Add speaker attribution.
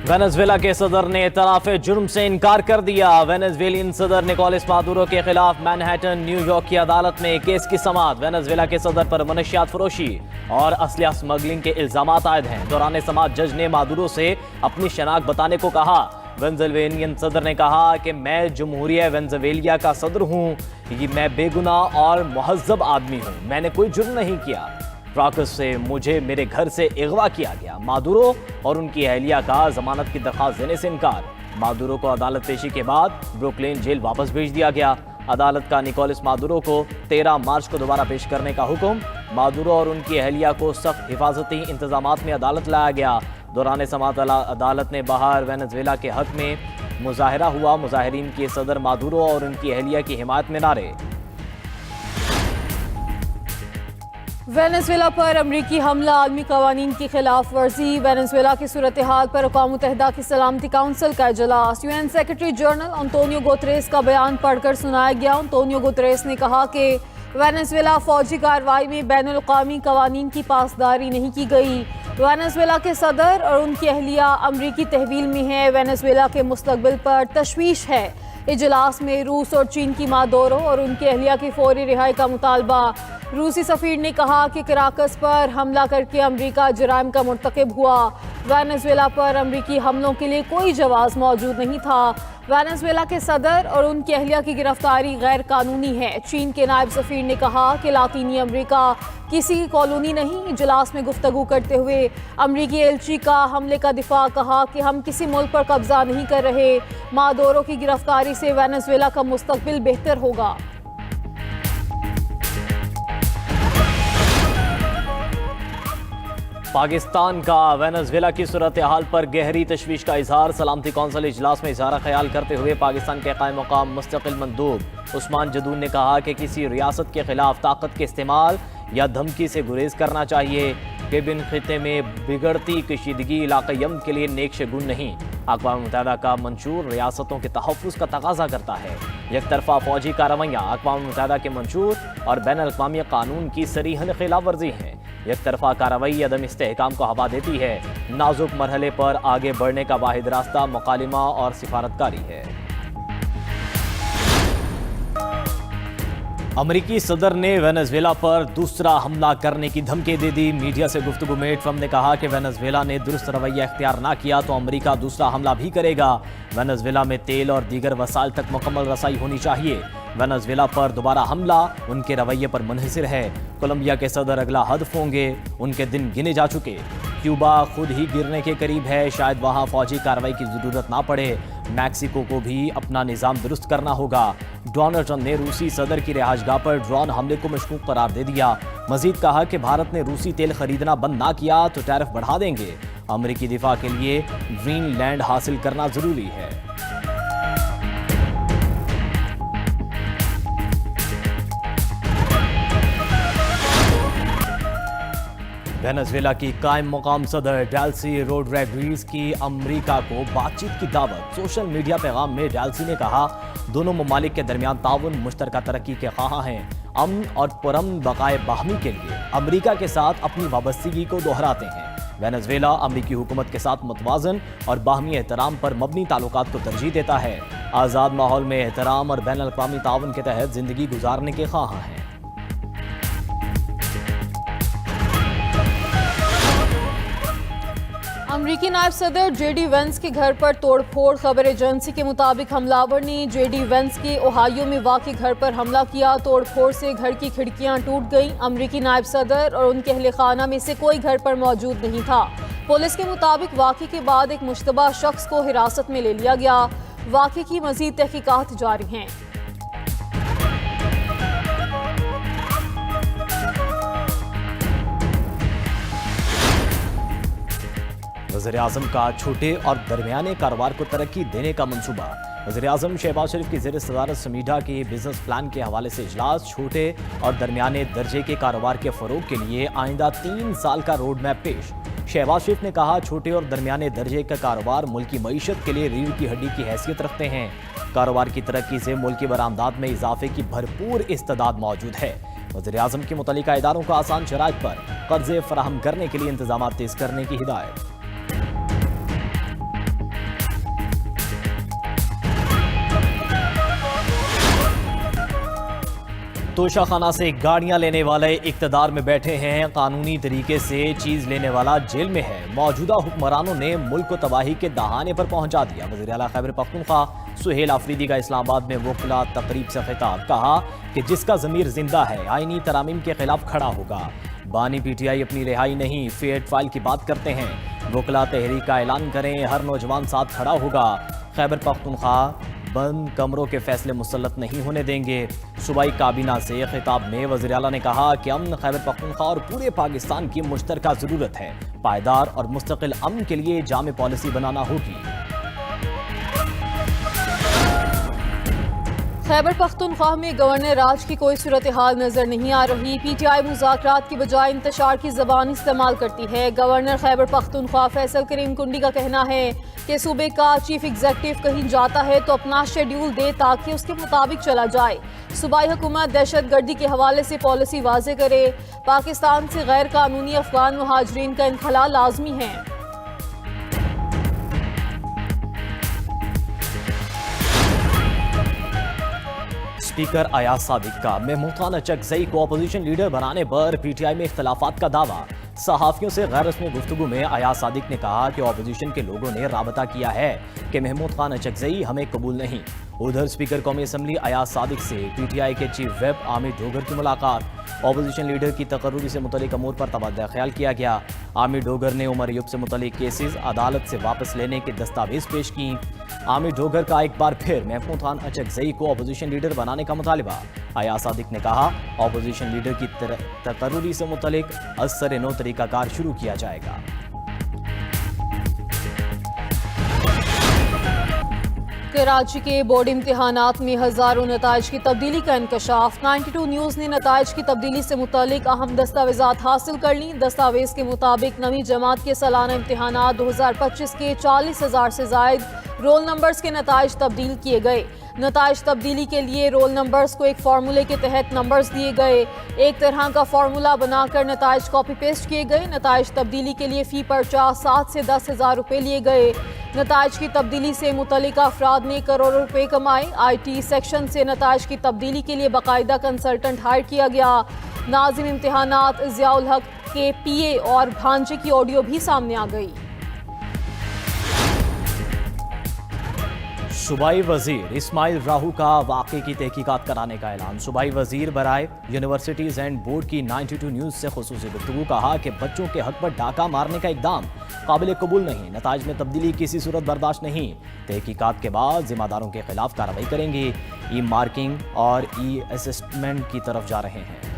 Speaker 1: Venezuela के सदर ने इतराफ जुर्म से इनकार कर दिया। वेनेजुएलियन सदर निकोलस मादुरो के खिलाफ मैनहट्टन न्यूयॉर्क की अदालत में केस की समाअत। वेनेजुएला के सदर पर मनशियात फरोशी और असलिया स्मगलिंग के इल्जामात आयद हैं। दौरान समाअत जज ने मादुरो से अपनी शनाख्त बताने को कहा। वेनेजुएलियन सदर ने कहा कि मैं जमहूरिया वेनेजुएला का सदर हूँ, मैं बेगुनाह और मुहज़्ज़ब आदमी हूँ, मैंने कोई जुर्म नहीं किया। क्राकस से मुझे मेरे घर से अगवा किया गया। मादुरो और उनकी अहलिया का जमानत की दरख्वास्त देने से इनकार। मादुरो को अदालत पेशी के बाद ब्रुकलिन जेल वापस भेज दिया गया। अदालत का निकोलस मादुरो को 13 मार्च को दोबारा पेश करने का हुक्म। मादुरो और उनकी अहलिया को सख्त हिफाजती इंतजामात में अदालत लाया गया। दौरान समाअत अदालत ने बाहर वेनेजुएला के हक में मुजाहरा हुआ। मुजाहिरीन के सदर मादुरो और उनकी अहलिया की हिमायत में नारे।
Speaker 2: वेनेजुएला पर अमरीकी हमला आलमी कवानीन की खिलाफ वर्जी। वेनेजुएला की सूरत हाल पर अक़वाम मुत्तहिदा की सलामती काउंसिल का इजलास। UN secretary general Antonio Guterres का बयान पढ़कर सुनाया गया। अंतोनियो गुतेरेस ने कहा कि वेनेजुएला फौजी कार्रवाई में बैनुल अक़वामी कवानीन की पासदारी नहीं की गई। वेनेजुएला के सदर और उनकी अहलिया अमरीकी तहवील में है। वेनेजुएला के मुस्तक़बिल पर तशवीश है। इजलास में रूस और चीन की मादुरो और उनकी अहलिया की फौरी रिहाई का मुतालबा। रूसी सफ़ीर ने कहा कि कराकस पर हमला करके अमरीका जुराइम का मुर्तकिब हुआ। वेनेजुएला पर अमरीकी हमलों के लिए कोई जवाज़ मौजूद नहीं था। वेनेजुएला के सदर और उनकी अहलिया की गिरफ्तारी गैर कानूनी है। चीन के नायब सफ़ीर ने कहा कि लातीनी अमरीका किसी की कॉलोनी नहीं। इजलास में गुफ्तगू करते हुए अमरीकी एलची का हमले का दिफा। कहा कि हम किसी मुल्क पर कब्जा नहीं कर रहे। मादुरो की गिरफ्तारी से वेनेजुएला का मुस्तकबिल बेहतर होगा।
Speaker 1: पाकिस्तान का वेनेजुएला की सूरत हाल पर गहरी तशवीश का इजहार। सलामती कौंसिल इजलास में इजहार ख्याल करते हुए पाकिस्तान के कायम मकाम मुस्तकिल मंदूब उस्मान जदून ने कहा कि किसी रियासत के खिलाफ ताकत के इस्तेमाल या धमकी से गुरेज करना चाहिए। केबिन खिते में बिगड़ती कशीदगी इलाक़ाई अमन के लिए नेक शगुन नहीं। अक़वाम मुत्तहिदा का मंशूर रियासतों के तहफ़्फ़ुज़ का तकाजा करता है। एक तरफ़ा फ़ौजी कार्रवाइयाँ अक़वाम मुत्तहिदा के मंशूर और बैन अल-अक़वामी कानून की सरीहन खिलाफ वर्जी हैं। एक तरफ़ा कार्रवाई अदम इस्तेहकाम को हवा देती है। नाजुक मरहले पर आगे बढ़ने का वाहिद रास्ता मुकालिमा और सिफारतकारी है। अमरीकी सदर ने वेनेजुएला पर दूसरा हमला करने की धमकी दे दी। मीडिया से गुफ्तगू में ट्रंप ने कहा कि वेनेजुएला ने दुरुस्त रवैया इख्तियार ना किया तो अमरीका दूसरा हमला भी करेगा। वेनेजुएला में तेल और दीगर वसाइल तक मुकम्मल रसाई होनी चाहिए। वेनेजुएला पर दोबारा हमला उनके रवैये पर मुनहसिर है। कोलंबिया के सदर अगला हदफ होंगे, उनके दिन गिने जा चुके। क्यूबा खुद ही गिरने के करीब है, शायद वहाँ फौजी कार्रवाई की ज़रूरत ना पड़े। मैक्सिको को भी अपना निज़ाम दुरुस्त करना होगा। डोनाल्ड ट्रंप ने रूसी सदर की रिहाइशगाह पर ड्रोन हमले को मशकूक करार दे दिया। मजीद कहा कि भारत ने रूसी तेल खरीदना बंद ना किया तो टैरिफ बढ़ा देंगे। अमरीकी दिफा के लिए ग्रीनलैंड हासिल करना ज़रूरी है। वेनेजुएला की कायम मकाम सदर डेल्सी रोड्रिग्स की अमरीका को बातचीत की दावत। सोशल मीडिया पैगाम में डेल्सी ने कहा दोनों ममालिक के दरमियान ताउन मुश्तरका तरक्की के ख्वाह हैं। अमन और पुरअमन बकाए बाहमी के लिए अमरीका के साथ अपनी वाबस्तगी को दोहराते हैं। वेनेजुएला अमरीकी हुकूमत के साथ मुतवाज़न और बाहमी एहतराम पर मबनी ताल्लुकात को तरजीह देता है। आज़ाद माहौल में एहतराम और बैन अल-अक़वामी ताउन के तहत ज़िंदगी गुजारने के ख्वाह हैं।
Speaker 2: अमरीकी नायब सदर जेडी वेंस के घर पर तोड़फोड़। खबर एजेंसी के मुताबिक हमलावर ने जेडी वेंस के ओहायो में वाक़ घर पर हमला किया। तोड़फोड़ से घर की खिड़कियां टूट गईं। अमरीकी नायब सदर और उनके अहले खाना में से कोई घर पर मौजूद नहीं था। पुलिस के मुताबिक वाक़े के बाद एक मुश्तबा शख्स को हिरासत में ले लिया गया। वाक़े की मज़ीद तहकीकात जारी हैं।
Speaker 1: वज़ीर-ए-आज़म का छोटे और दरमियाने कारोबार को तरक्की देने का मंसूबा। वज़ीर-ए-आज़म शहबाज शरीफ की ज़ेर सदारत समीडा के बिजनेस प्लान के हवाले से इजलास। छोटे और दरमियाने दर्जे के कारोबार के फ़रोग के लिए आइंदा 3 साल का रोड मैप पेश। शहबाज शरीफ ने कहा छोटे और दरमियाने दर्जे का कारोबार मुल्क की मईशत के लिए रीढ़ की हड्डी की हैसियत रखते हैं। कारोबार की तरक्की से मुल्क की बरामदात में इजाफे की भरपूर इस्तेदाद मौजूद है। वज़ीर-ए-आज़म के मुतल्लिका इदारों को आसान शराइत पर कर्ज़े फराहम करने के लिए इंतजामात तेज़ करने की हिदायत। توشہ خانہ سے گاڑیاں لینے والے اقتدار میں بیٹھے ہیں، قانونی طریقے سے چیز لینے والا جیل میں ہے۔ موجودہ حکمرانوں نے ملک کو تباہی کے دہانے پر پہنچا دیا۔ وزیر اعلیٰ خیبر پختونخوا سہیل آفریدی کا اسلام آباد میں وکلاء تقریب سے خطاب، کہا کہ جس کا ضمیر زندہ ہے آئینی ترامیم کے خلاف کھڑا ہوگا۔ بانی پی ٹی آئی اپنی رہائی نہیں، فیٹ فائل کی بات کرتے ہیں۔ وکلاء تحریک کا اعلان کریں، ہر نوجوان ساتھ کھڑا ہوگا۔ خیبر پختونخوا بند کمروں کے فیصلے مسلط نہیں ہونے دیں گے۔ صوبائی کابینہ سے خطاب میں وزیر اعلیٰ نے کہا کہ امن خیبر پختونخوا اور پورے پاکستان کی مشترکہ ضرورت ہے۔ پائیدار اور مستقل امن کے لیے جامع پالیسی بنانا ہوگی۔
Speaker 2: خیبر پختونخوا میں گورنر راج کی کوئی صورتحال نظر نہیں آ رہی۔ پی ٹی آئی مذاکرات کی بجائے انتشار کی زبان استعمال کرتی ہے۔ گورنر خیبر پختونخوا فیصل کریم کنڈی کا کہنا ہے کہ صوبے کا چیف ایگزیکٹو کہیں جاتا ہے تو اپنا شیڈیول دے تاکہ اس کے مطابق چلا جائے۔ صوبائی حکومت دہشت گردی کے حوالے سے پالیسی واضح کرے۔ پاکستان سے غیر قانونی افغان مہاجرین کا انخلاء لازمی ہے۔
Speaker 1: اسپیکر ایاز صادق کا محمود خان اچکزئی کو اپوزیشن لیڈر بنانے پر پی ٹی آئی میں اختلافات کا دعویٰ۔ صحافیوں سے غیر رسمی گفتگو میں ایاز صادق نے کہا کہ اپوزیشن کے لوگوں نے رابطہ کیا ہے کہ محمود خان اچکزئی ہمیں قبول نہیں۔ ادھر اسپیکر قومی اسمبلی ایاز صادق سے پی ٹی آئی کے چیف ویپ عامر ڈوگر کی ملاقات۔ اپوزیشن لیڈر کی تقرری سے متعلق امور پر تبادلہ خیال کیا گیا۔ عامر ڈوگر نے عمر ایوب سے متعلق کیسز عدالت سے واپس لینے کے دستاویز پیش کی۔ عامر ڈوگر کا ایک بار پھر محمود خان اچکزئی کو اپوزیشن لیڈر بنانے کا مطالبہ۔ ایاز صادق نے کہا اپوزیشن لیڈر کی تقرری سے متعلق از سر نو طریقہ کار شروع کیا جائے گا۔
Speaker 2: کراچی کے بورڈ امتحانات میں ہزاروں نتائج کی تبدیلی کا انکشاف۔ 92 نیوز نے نتائج کی تبدیلی سے متعلق اہم دستاویزات حاصل کر لیں۔ دستاویز کے مطابق نویں جماعت کے سالانہ امتحانات 2025 کے 40,000 سے زائد رول نمبرز کے نتائج تبدیل کیے گئے۔ نتائج تبدیلی کے لیے رول نمبرز کو ایک فارمولے کے تحت نمبرز دیے گئے۔ ایک طرح کا فارمولہ بنا کر نتائج کاپی پیسٹ کیے گئے۔ نتائج تبدیلی کے لیے فی پرچہ 7 سے 10,000 روپے لیے گئے۔ نتائج کی تبدیلی سے متعلقہ افراد نے کروڑوں روپے کمائے۔ آئی ٹی سیکشن سے نتائج کی تبدیلی کے لیے باقاعدہ کنسلٹنٹ ہائر کیا گیا۔ ناظم امتحانات ضیاء الحق کے پی اے اور بھانجے کی آڈیو بھی سامنے آ گئی۔
Speaker 1: صوبائی وزیر اسماعیل راہو کا واقعے کی تحقیقات کرانے کا اعلان۔ صوبائی وزیر برائے یونیورسٹیز اینڈ بورڈ کی 92 نیوز سے خصوصی گفتگو، کہا کہ بچوں کے حق پر ڈاکہ مارنے کا اقدام قابل قبول نہیں، نتائج میں تبدیلی کسی صورت برداشت نہیں۔ تحقیقات کے بعد ذمہ داروں کے خلاف کارروائی کریں گے۔ ای مارکنگ اور ای اسسمنٹ کی طرف جا رہے ہیں۔